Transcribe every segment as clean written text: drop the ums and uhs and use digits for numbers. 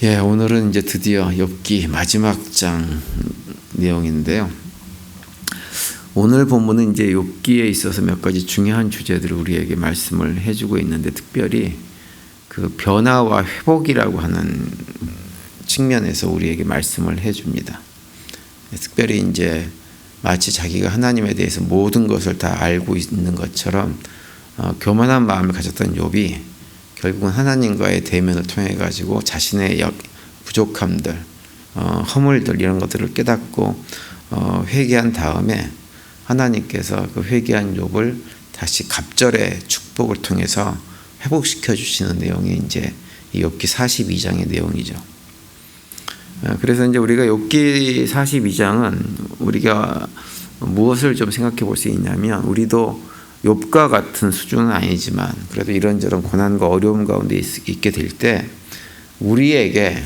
오늘은 이제 드디어 욥기 마지막 장 내용인데요. 오늘 본문은 이제 욥기에 있어서 몇 가지 중요한 주제들을 우리에게 말씀을 해주고 있는데, 특별히 그 변화와 회복이라고 하는 측면에서 우리에게 말씀을 해줍니다. 특별히 이제 마치 자기가 하나님에 대해서 모든 것을 다 알고 있는 것처럼 교만한 마음을 가졌던 욥이 결국은 하나님과의 대면을 통해 가지고 자신의 부족함들, 허물들 이런 것들을 깨닫고 회개한 다음에 하나님께서 그 회개한 욥을 다시 갑절의 축복을 통해서 회복시켜 주시는 내용이 이제 이 욥기 42장의 내용이죠. 그래서 이제 우리가 욥기 42장은 우리가 무엇을 좀 생각해 볼 수 있냐면, 우리도 욥과 같은 수준은 아니지만 그래도 이런저런 고난과 어려움 가운데 있게 될 때 우리에게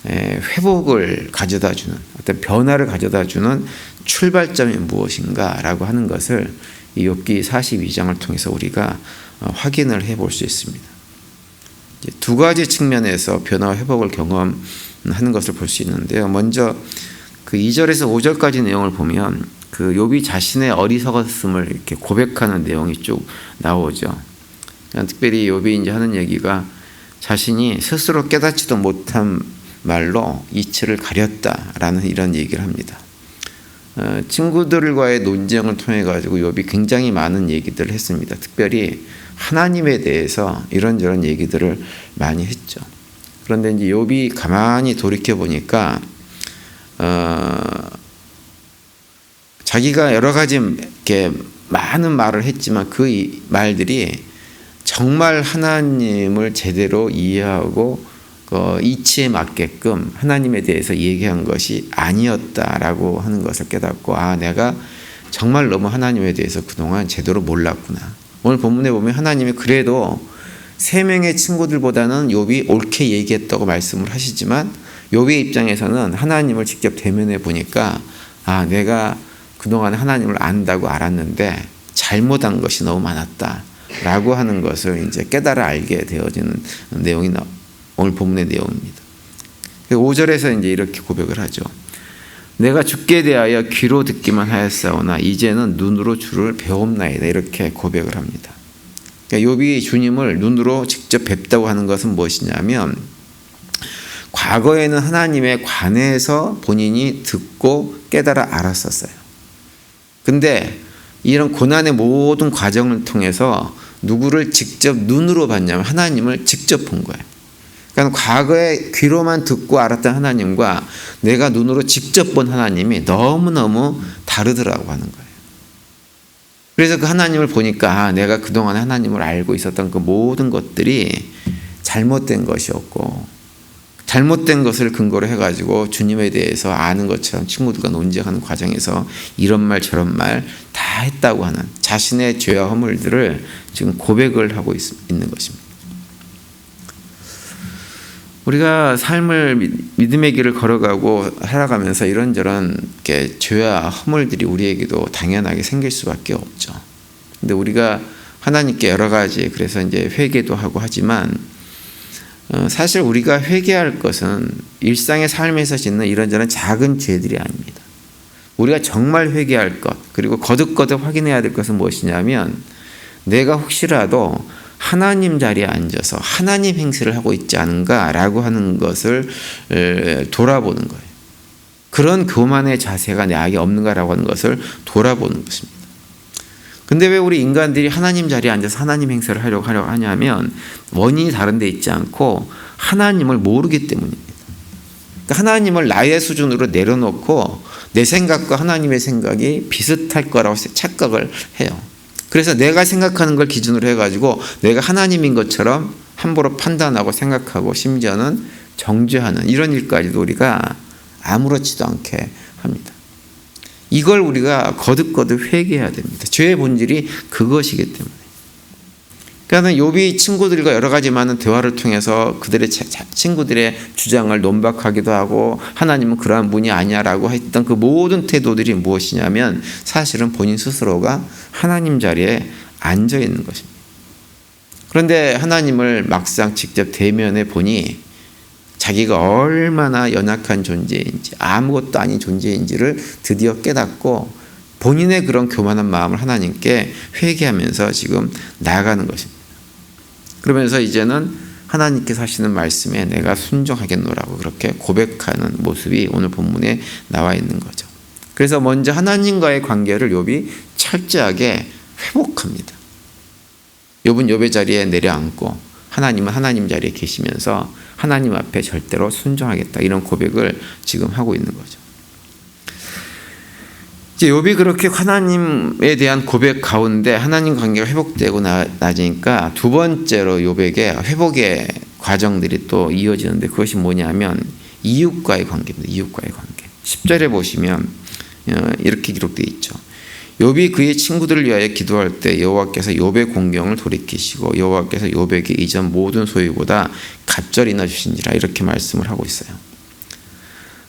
회복을 가져다 주는, 어떤 변화를 가져다 주는 출발점이 무엇인가라고 하는 것을 이 욥기 42장을 통해서 우리가 확인을 해볼 수 있습니다. 두 가지 측면에서 변화와 회복을 경험하는 것을 볼 수 있는데요. 먼저 그 2절에서 5절까지 내용을 보면 그 욥이 자신의 어리석었음을 이렇게 고백하는 내용이 쭉 나오죠. 특별히 욥이 이제 하는 얘기가 자신이 스스로 깨닫지도 못한 말로 이치를 가렸다라는 이런 얘기를 합니다. 친구들과의 논쟁을 통해 가지고 욥이 굉장히 많은 얘기들을 했습니다. 특별히 하나님에 대해서 이런저런 얘기들을 많이 했죠. 그런데 이제 욥이 가만히 돌이켜 보니까 자기가 여러 가지 이렇게 많은 말을 했지만 그 말들이 정말 하나님을 제대로 이해하고 이치에 맞게끔 하나님에 대해서 얘기한 것이 아니었다라고 하는 것을 깨닫고, 내가 정말 너무 하나님에 대해서 그동안 제대로 몰랐구나. 오늘 본문에 보면 하나님이 그래도 3명의 친구들보다는 욥이 옳게 얘기했다고 말씀을 하시지만, 욥의 입장에서는 하나님을 직접 대면해 보니까 내가 그동안 하나님을 안다고 알았는데 잘못한 것이 너무 많았다라고 하는 것을 이제 깨달아 알게 되어지는 내용이 오늘 본문의 내용입니다. 5절에서 이제 이렇게 고백을 하죠. 내가 주께 대하여 귀로 듣기만 하였사오나 이제는 눈으로 주를 배움나이다. 이렇게 고백을 합니다. 그러니까 욥이 주님을 눈으로 직접 뵙다고 하는 것은 무엇이냐면, 과거에는 하나님에 관해서 본인이 듣고 깨달아 알았었어요. 근데 이런 고난의 모든 과정을 통해서 누구를 직접 눈으로 봤냐면 하나님을 직접 본 거예요. 그러니까 과거에 귀로만 듣고 알았던 하나님과 내가 눈으로 직접 본 하나님이 너무너무 다르더라고 하는 거예요. 그래서 그 하나님을 보니까 내가 그동안 하나님을 알고 있었던 그 모든 것들이 잘못된 것이었고, 잘못된 것을 근거로 해가지고 주님에 대해서 아는 것처럼 친구들과 논쟁하는 과정에서 이런 말 저런 말 다 했다고 하는 자신의 죄와 허물들을 지금 고백을 하고 있는 것입니다. 우리가 삶을 믿음의 길을 걸어가고 살아가면서 이런저런 죄와 허물들이 우리에게도 당연하게 생길 수밖에 없죠. 근데 우리가 하나님께 여러 가지 그래서 이제 회개도 하고 하지만, 사실 우리가 회개할 것은 일상의 삶에서 짓는 이런저런 작은 죄들이 아닙니다. 우리가 정말 회개할 것, 그리고 거듭거듭 확인해야 될 것은 무엇이냐면, 내가 혹시라도 하나님 자리에 앉아서 하나님 행세를 하고 있지 않은가라고 하는 것을 돌아보는 거예요. 그런 교만의 자세가 내게 없는가라고 하는 것을 돌아보는 것입니다. 근데 왜 우리 인간들이 하나님 자리에 앉아서 하나님 행세를 하려고 하냐면, 원인이 다른 데 있지 않고 하나님을 모르기 때문입니다. 그러니까 하나님을 나의 수준으로 내려놓고 내 생각과 하나님의 생각이 비슷할 거라고 착각을 해요. 그래서 내가 생각하는 걸 기준으로 해가지고 내가 하나님인 것처럼 함부로 판단하고 생각하고 심지어는 정죄하는 이런 일까지도 우리가 아무렇지도 않게 합니다. 이걸 우리가 거듭거듭 회개해야 됩니다. 죄의 본질이 그것이기 때문에. 그러니까 욥이 친구들과 여러 가지 많은 대화를 통해서 그들의 친구들의 주장을 논박하기도 하고, 하나님은 그러한 분이 아니야라고 했던 그 모든 태도들이 무엇이냐면, 사실은 본인 스스로가 하나님 자리에 앉아 있는 것입니다. 그런데 하나님을 막상 직접 대면해 보니 자기가 얼마나 연약한 존재인지, 아무것도 아닌 존재인지를 드디어 깨닫고 본인의 그런 교만한 마음을 하나님께 회개하면서 지금 나아가는 것입니다. 그러면서 이제는 하나님께서 하시는 말씀에 내가 순종하겠노라고 그렇게 고백하는 모습이 오늘 본문에 나와 있는 거죠. 그래서 먼저 하나님과의 관계를 욥이 철저하게 회복합니다. 욥은 욥의 자리에 내려앉고 하나님은 하나님 자리에 계시면서 하나님 앞에 절대로 순종하겠다, 이런 고백을 지금 하고 있는 거죠. 이제 욥이 그렇게 하나님에 대한 고백 가운데 하나님 관계가 회복되고 나니까 두 번째로 욥에게 회복의 과정들이 또 이어지는데, 그것이 뭐냐면 이웃과의 관계입니다. 이웃과의 관계. 10절에 보시면 이렇게 기록되어 있죠. 욥이 그의 친구들을 위하여 기도할 때 여호와께서 욥의 공경을 돌이키시고 여호와께서 욥에게 이전 모든 소유보다 갑절이나 주신지라, 이렇게 말씀을 하고 있어요.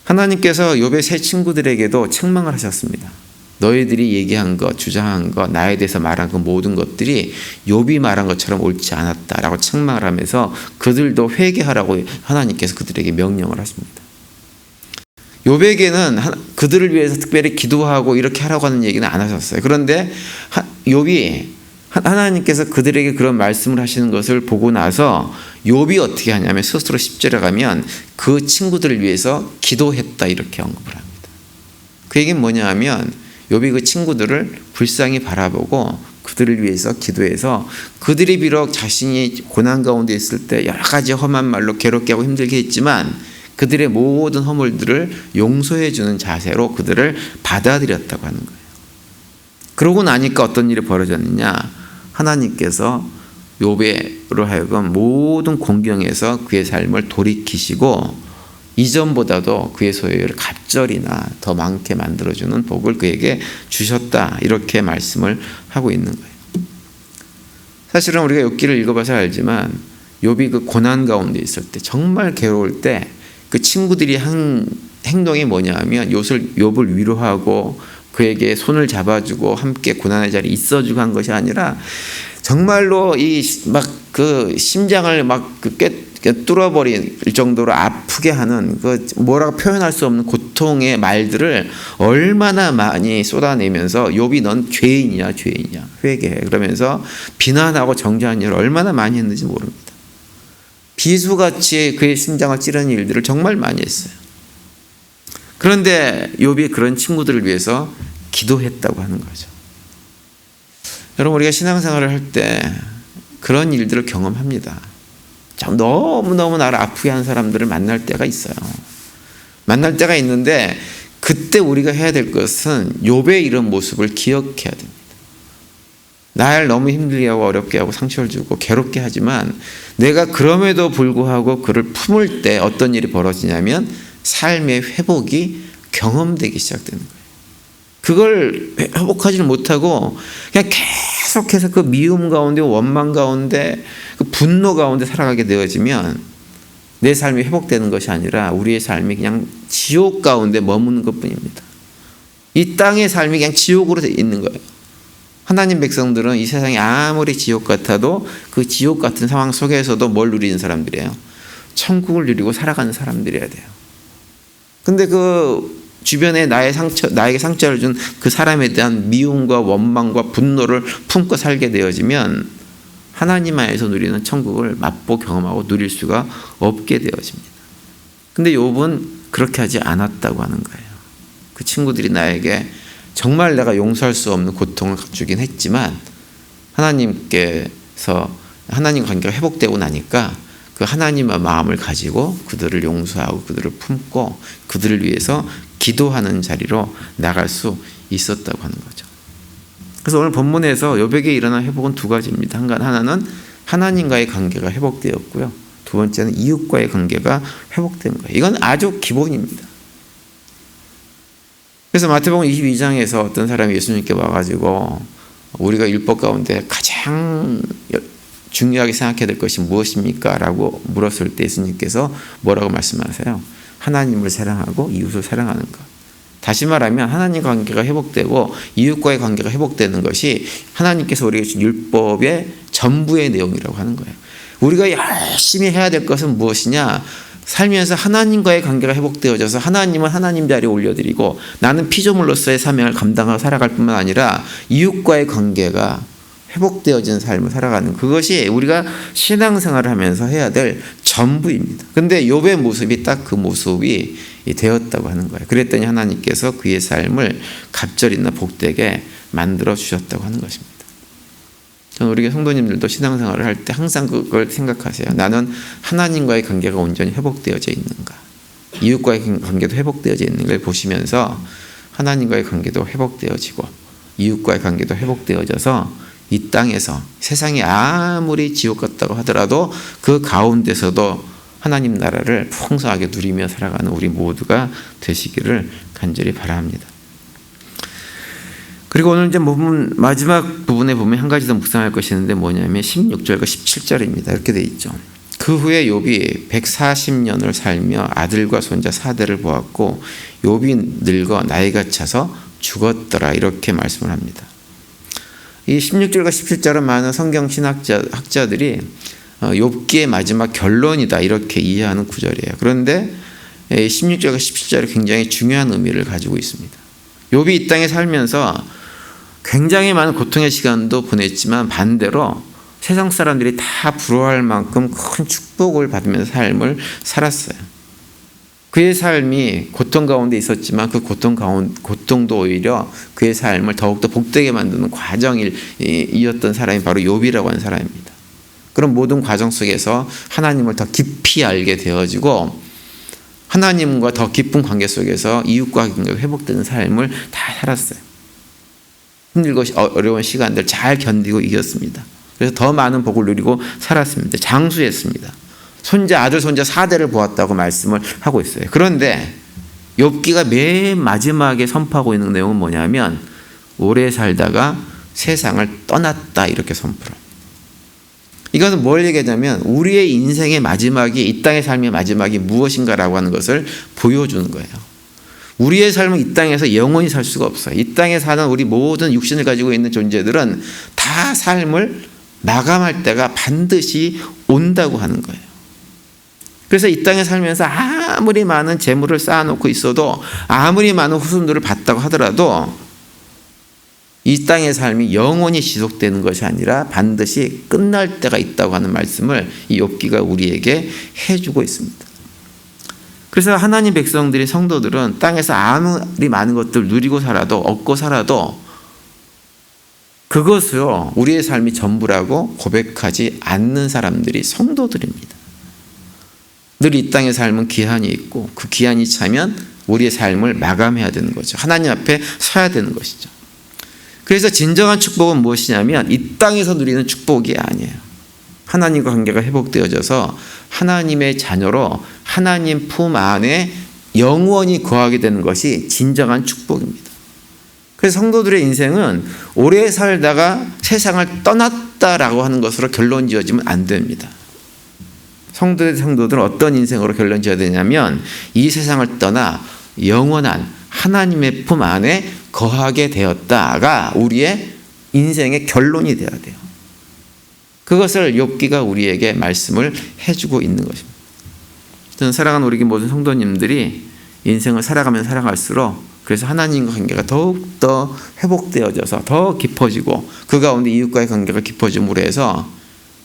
하나님께서 욥의 세 친구들에게도 책망을 하셨습니다. 너희들이 얘기한 것, 주장한 것, 나에 대해서 말한 그 모든 것들이 욥이 말한 것처럼 옳지 않았다라고 책망을 하면서 그들도 회개하라고 하나님께서 그들에게 명령을 하십니다. 욥에게는 그들을 위해서 특별히 기도하고 이렇게 하라고 하는 얘기는 안 하셨어요. 그런데 욥이 하나님께서 그들에게 그런 말씀을 하시는 것을 보고 나서 욥이 어떻게 하냐면 스스로 10절에 가면 그 친구들을 위해서 기도했다, 이렇게 언급을 합니다. 그 얘기는 뭐냐 하면 욥이 그 친구들을 불쌍히 바라보고 그들을 위해서 기도해서 그들이 비록 자신이 고난 가운데 있을 때 여러 가지 험한 말로 괴롭게 하고 힘들게 했지만 그들의 모든 허물들을 용서해 주는 자세로 그들을 받아들였다고 하는 거예요. 그러고 나니까 어떤 일이 벌어졌느냐, 하나님께서 욥으로 하여금 모든 공경에서 그의 삶을 돌이키시고 이전보다도 그의 소유를 갑절이나 더 많게 만들어주는 복을 그에게 주셨다, 이렇게 말씀을 하고 있는 거예요. 사실은 우리가 욥기를 읽어봐서 알지만 욥이 그 고난 가운데 있을 때, 정말 괴로울 때 그 친구들이 한 행동이 뭐냐 하면 욥을 위로하고 그에게 손을 잡아주고 함께 고난의 자리에 있어주고 한 것이 아니라 정말로 그 심장을 뚫어버릴 정도로 아프게 하는 그 뭐라고 표현할 수 없는 고통의 말들을 얼마나 많이 쏟아내면서 욥이 넌 죄인이야 회개해, 그러면서 비난하고 정죄하는 일을 얼마나 많이 했는지 모릅니다. 비수같이 그의 심장을 찌르는 일들을 정말 많이 했어요. 그런데 욥이 그런 친구들을 위해서 기도했다고 하는 거죠. 여러분, 우리가 신앙생활을 할 때 그런 일들을 경험합니다. 너무너무 나를 아프게 하는 사람들을 만날 때가 있어요. 만날 때가 있는데 그때 우리가 해야 될 것은 욥의 이런 모습을 기억해야 됩니다. 날 너무 힘들게 하고 어렵게 하고 상처를 주고 괴롭게 하지만 내가 그럼에도 불구하고 그를 품을 때 어떤 일이 벌어지냐면 삶의 회복이 경험되기 시작되는 거예요. 그걸 회복하지는 못하고 그냥 계속해서 그 미움 가운데, 원망 가운데, 그 분노 가운데 살아가게 되어지면 내 삶이 회복되는 것이 아니라 우리의 삶이 그냥 지옥 가운데 머무는 것뿐입니다. 이 땅의 삶이 그냥 지옥으로 있는 거예요. 하나님 백성들은 이 세상이 아무리 지옥 같아도 그 지옥 같은 상황 속에서도 뭘 누리는 사람들이에요? 천국을 누리고 살아가는 사람들이어야 돼요. 근데 그 주변에 나에게 상처를 준 그 사람에 대한 미움과 원망과 분노를 품고 살게 되어지면 하나님 안에서 누리는 천국을 맛보 경험하고 누릴 수가 없게 되어집니다. 근데 욥은 그렇게 하지 않았다고 하는 거예요. 그 친구들이 나에게 정말 내가 용서할 수 없는 고통을 주긴 했지만 하나님께서 하나님 관계가 회복되고 나니까 그 하나님의 마음을 가지고 그들을 용서하고 그들을 품고 그들을 위해서 기도하는 자리로 나갈 수 있었다고 하는 거죠. 그래서 오늘 본문에서 욥에게 일어난 회복은 두 가지입니다. 하나는 하나님과의 관계가 회복되었고요. 두 번째는 이웃과의 관계가 회복된 거예요. 이건 아주 기본입니다. 그래서 마태복음 22장에서 어떤 사람이 예수님께 와가지고 우리가 율법 가운데 가장 중요하게 생각해야 될 것이 무엇입니까? 라고 물었을 때 예수님께서 뭐라고 말씀하세요? 하나님을 사랑하고 이웃을 사랑하는 것. 다시 말하면 하나님 관계가 회복되고 이웃과의 관계가 회복되는 것이 하나님께서 우리에게 준 율법의 전부의 내용이라고 하는 거예요. 우리가 열심히 해야 될 것은 무엇이냐? 살면서 하나님과의 관계가 회복되어져서 하나님은 하나님 자리에 올려드리고 나는 피조물로서의 사명을 감당하고 살아갈 뿐만 아니라 이웃과의 관계가 회복되어진 삶을 살아가는, 그것이 우리가 신앙생활을 하면서 해야 될 전부입니다. 근데 욥의 모습이 딱 그 모습이 되었다고 하는 거예요. 그랬더니 하나님께서 그의 삶을 갑절이나 복되게 만들어 주셨다고 하는 것입니다. 저는 우리 성도님들도 신앙생활을 할 때 항상 그걸 생각하세요. 나는 하나님과의 관계가 온전히 회복되어져 있는가, 이웃과의 관계도 회복되어져 있는 걸 보시면서 하나님과의 관계도 회복되어지고 이웃과의 관계도 회복되어져서 이 땅에서 세상이 아무리 지옥 같다고 하더라도 그 가운데서도 하나님 나라를 풍성하게 누리며 살아가는 우리 모두가 되시기를 간절히 바랍니다. 그리고 오늘 이제 마지막 부분에 보면 한 가지 더 묵상할 것이 있는데 뭐냐면 16절과 17절입니다. 이렇게 돼 있죠. 그 후에 욥이 140년을 살며 아들과 손자 4대를 보았고 욥이 늙어 나이가 차서 죽었더라, 이렇게 말씀을 합니다. 이 16절과 17절은 많은 성경 학자들이 욥기의 마지막 결론이다, 이렇게 이해하는 구절이에요. 그런데 16절과 17절이 굉장히 중요한 의미를 가지고 있습니다. 욥이 이 땅에 살면서 굉장히 많은 고통의 시간도 보냈지만 반대로 세상 사람들이 다 부러워할 만큼 큰 축복을 받으면서 삶을 살았어요. 그의 삶이 고통 가운데 있었지만 그 고통도 오히려 그의 삶을 더욱더 복되게 만드는 과정이었던 사람이 바로 욥이라고 하는 사람입니다. 그런 모든 과정 속에서 하나님을 더 깊이 알게 되어지고 하나님과 더 깊은 관계 속에서 이웃과 관계가 회복되는 삶을 다 살았어요. 힘들고 어려운 시간들 잘 견디고 이겼습니다. 그래서 더 많은 복을 누리고 살았습니다. 장수했습니다. 아들 손자 4대를 보았다고 말씀을 하고 있어요. 그런데 욥기가 맨 마지막에 선포하고 있는 내용은 뭐냐면 오래 살다가 세상을 떠났다, 이렇게 선포를. 이것은 뭘 얘기하냐면 우리의 인생의 마지막이, 이 땅의 삶의 마지막이 무엇인가라고 하는 것을 보여주는 거예요. 우리의 삶은 이 땅에서 영원히 살 수가 없어요. 이 땅에 사는 우리 모든 육신을 가지고 있는 존재들은 다 삶을 마감할 때가 반드시 온다고 하는 거예요. 그래서 이 땅에 살면서 아무리 많은 재물을 쌓아놓고 있어도, 아무리 많은 후손들을 봤다고 하더라도 이 땅의 삶이 영원히 지속되는 것이 아니라 반드시 끝날 때가 있다고 하는 말씀을 이 욥기가 우리에게 해주고 있습니다. 그래서 하나님 백성들이, 성도들은 땅에서 아무리 많은 것들 누리고 살아도, 얻고 살아도 그것으로 우리의 삶이 전부라고 고백하지 않는 사람들이 성도들입니다. 늘 이 땅의 삶은 기한이 있고 그 기한이 차면 우리의 삶을 마감해야 되는 거죠. 하나님 앞에 서야 되는 것이죠. 그래서 진정한 축복은 무엇이냐면 이 땅에서 누리는 축복이 아니에요. 하나님과 관계가 회복되어져서 하나님의 자녀로 하나님 품 안에 영원히 거하게 되는 것이 진정한 축복입니다. 그래서 성도들의 인생은 오래 살다가 세상을 떠났다라고 하는 것으로 결론 지어지면 안 됩니다. 성도들은 어떤 인생으로 결론 지어야 되냐면 이 세상을 떠나 영원한 하나님의 품 안에 거하게 되었다가 우리의 인생의 결론이 되어야 돼요. 그것을 욥기가 우리에게 말씀을 해주고 있는 것입니다. 저는 사랑하는 우리 모든 성도님들이 인생을 살아가면 살아갈수록 그래서 하나님과 관계가 더욱더 회복되어져서 더 깊어지고 그 가운데 이웃과의 관계가 깊어짐으로 해서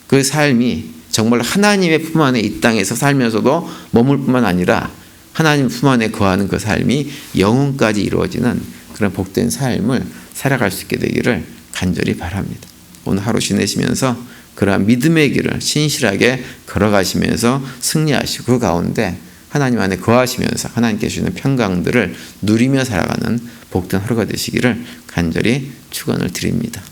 그 삶이 정말 하나님의 품 안에 이 땅에서 살면서도 머물 뿐만 아니라 하나님 품 안에 거하는 그 삶이 영혼까지 이루어지는 그런 복된 삶을 살아갈 수 있게 되기를 간절히 바랍니다. 오늘 하루 지내시면서 그러한 믿음의 길을 신실하게 걸어가시면서 승리하시고 그 가운데 하나님 안에 거하시면서 하나님께 주시는 평강들을 누리며 살아가는 복된 하루가 되시기를 간절히 축원을 드립니다.